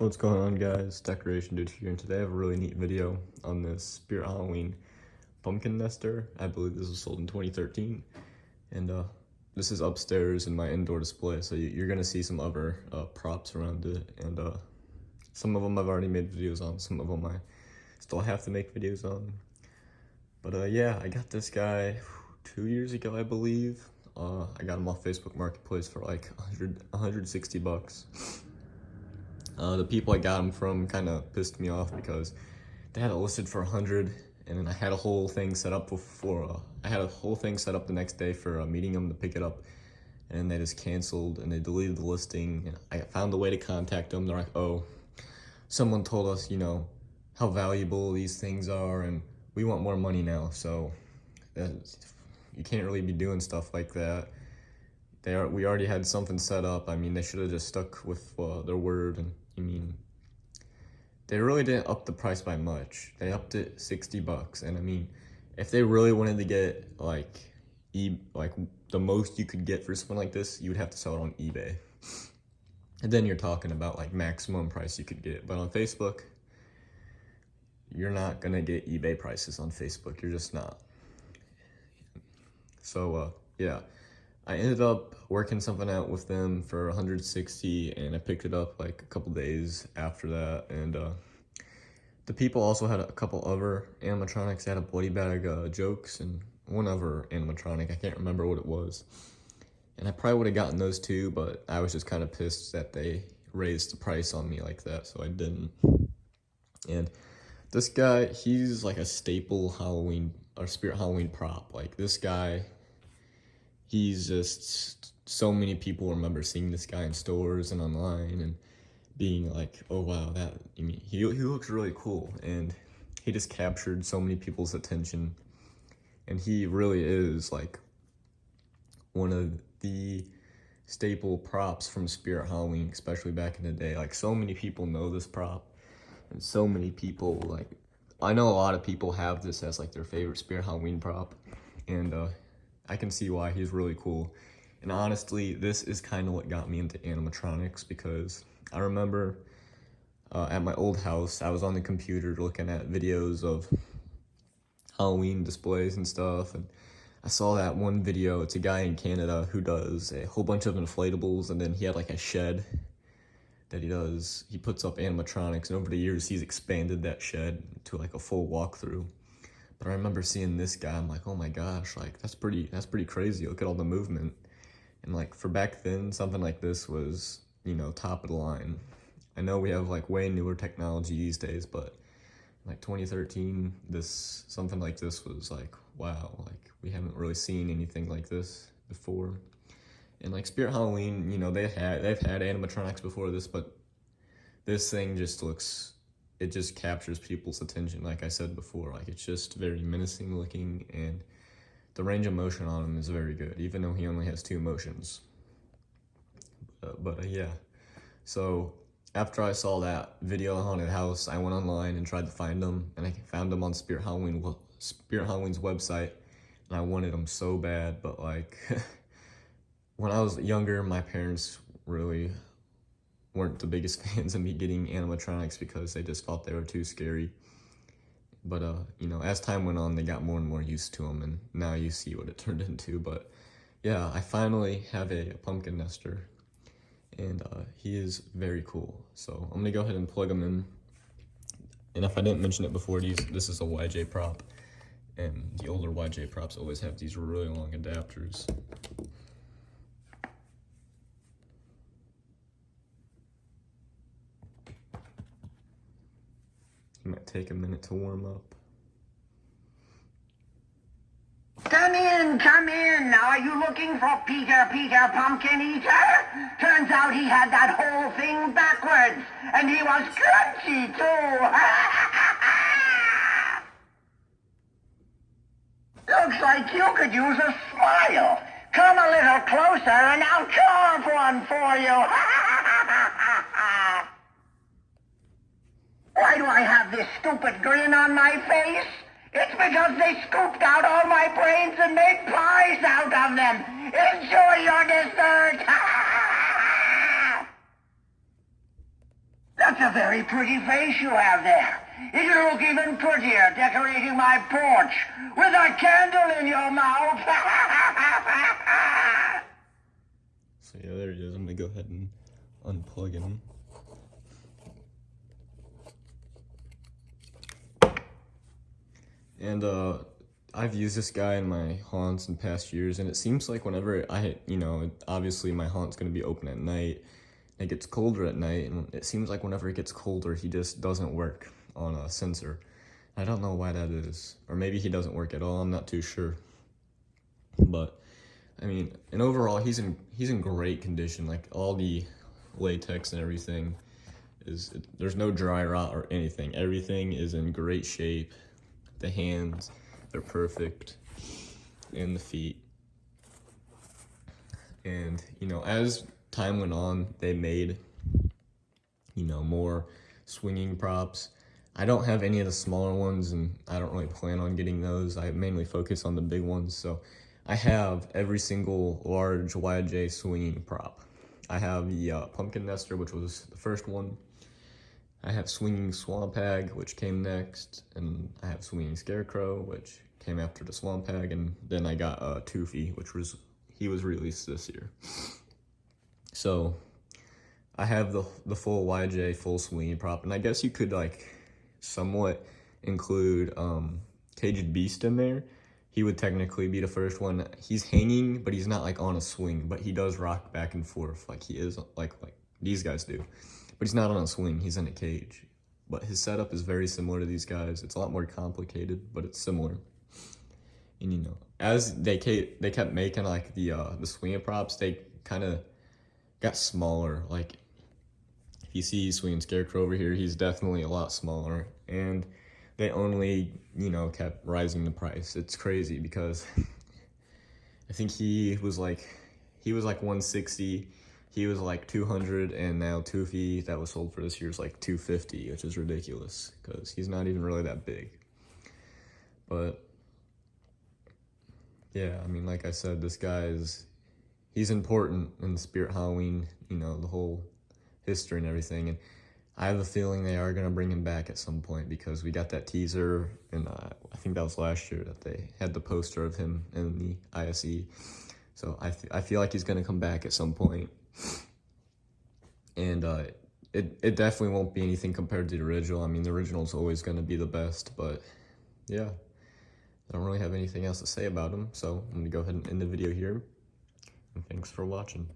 What's going on, guys? Decoration Dude here, and today I have a really neat video on this Spirit Halloween pumpkin nester. I believe this was sold in 2013, and this is upstairs in my indoor display, so you're gonna see some other props around it, and some of them I've already made videos on, some of them I still have to make videos on. But yeah, I got this guy 2 years ago, I believe. I got him off Facebook Marketplace for like 160 bucks. The people I got them from kind of pissed me off because they had it listed for 100, and then I had a whole thing set up I had a whole thing set up the next day for meeting them to pick it up, and they just canceled and they deleted the listing. And I found a way to contact them. They're like, "Oh, someone told us, how valuable these things are, and we want more money now." So you can't really be doing stuff like that. We already had something set up. I mean, they should have just stuck with their word. And they really didn't up the price by much. They upped it 60 bucks. And I mean, if they really wanted to get like the most you could get for something like this, you would have to sell it on eBay. And then you're talking about like maximum price you could get. But on Facebook, you're not gonna get eBay prices on Facebook. You're just not. So yeah, I ended up working something out with them for 160, and I picked it up like a couple days after that. And the people also had a couple other animatronics. They had a Bloody Bag Jokes and one other animatronic. I can't remember what it was. And I probably would have gotten those too, but I was just kind of pissed that they raised the price on me like that, so I didn't. And this guy, he's like a staple Halloween or Spirit Halloween prop. Like this guy, he's just, so many people remember seeing this guy in stores and online and being like, "Oh wow, he looks really cool." And he just captured so many people's attention, and he really is like one of the staple props from Spirit Halloween, especially back in the day. Like, so many people know this prop, and so many people, like, I know a lot of people have this as like their favorite Spirit Halloween prop, and I can see why. He's really cool. And honestly, this is kind of what got me into animatronics, because I remember at my old house, I was on the computer looking at videos of Halloween displays and stuff, and I saw that one video. It's a guy in Canada who does a whole bunch of inflatables, and then he had like a shed that he puts up animatronics, and over the years he's expanded that shed to like a full walkthrough. But I remember seeing this guy, I'm like, oh my gosh, like that's pretty crazy. Look at all the movement. And like for back then, something like this was, top of the line. I know we have like way newer technology these days, but like 2013, something like this was like, wow, like we haven't really seen anything like this before. And like Spirit Halloween, they've had animatronics before this, but this thing it just captures people's attention. Like I said before, like it's just very menacing looking, and the range of motion on him is very good, even though he only has 2 motions. But yeah, so after I saw that video on Haunted House, I went online and tried to find them, and I found them on Spirit Halloween's website, and I wanted them so bad. But like, when I was younger, my parents really weren't the biggest fans of me getting animatronics because they just thought they were too scary. But as time went on, they got more and more used to them, and now you see what it turned into. But yeah, I finally have a pumpkin nester, and he is very cool. So I'm gonna go ahead and plug him in. And if I didn't mention it before, this is a YJ prop, and the older YJ props always have these really long adapters. It might take a minute to warm up. Come in. Are you looking for Peter Pumpkin Eater? Turns out he had that whole thing backwards, and he was crunchy too. Looks like you could use a smile. Come a little closer and I'll carve one for you. Why do I have this stupid grin on my face? It's because they scooped out all my brains and made pies out of them. Enjoy your dessert. That's a very pretty face you have there. It'll look even prettier decorating my porch with a candle in your mouth. So yeah, there he is. I'm gonna go ahead and unplug him. And I've used this guy in my haunts in past years, and it seems like whenever obviously my haunt's gonna be open at night, it gets colder at night, and it seems like whenever it gets colder, he just doesn't work on a sensor. I don't know why that is, or maybe he doesn't work at all. I'm not too sure. But I mean, and overall, he's in great condition. Like all the latex and everything there's no dry rot or anything. Everything is in great shape. The hands, they're perfect, and the feet. And as time went on, they made more swinging props. I don't have any of the smaller ones, and I don't really plan on getting those. I mainly focus on the big ones. So I have every single large YJ swinging prop. I have the Pumpkin Nester, which was the first one. I have Swinging Swamp Hag, which came next, and I have Swinging Scarecrow, which came after the Swamp Hag, and then I got Toofy, he was released this year. So I have the full YJ full swinging prop, and I guess you could like somewhat include Caged Beast in there. He would technically be the first one. He's hanging, but he's not like on a swing, but he does rock back and forth like he is like these guys do. But he's not on a swing, he's in a cage. But his setup is very similar to these guys. It's a lot more complicated, but it's similar. And as they kept making like the swinging props, they kind of got smaller. Like if you see Swinging Scarecrow over here, he's definitely a lot smaller. And they only, kept rising the price. It's crazy because I think he was like 160. He was like 200, and now Toofy that was sold for this year is like 250, which is ridiculous because he's not even really that big. But yeah, I mean, like I said, this guy he's important in the Spirit Halloween, the whole history and everything. And I have a feeling they are going to bring him back at some point because we got that teaser, and I think that was last year that they had the poster of him in the ISE. So I feel like he's going to come back at some point. And it definitely won't be anything compared to the original. I mean, the original is always going to be the best, but yeah, I don't really have anything else to say about him. So I'm going to go ahead and end the video here. And thanks for watching.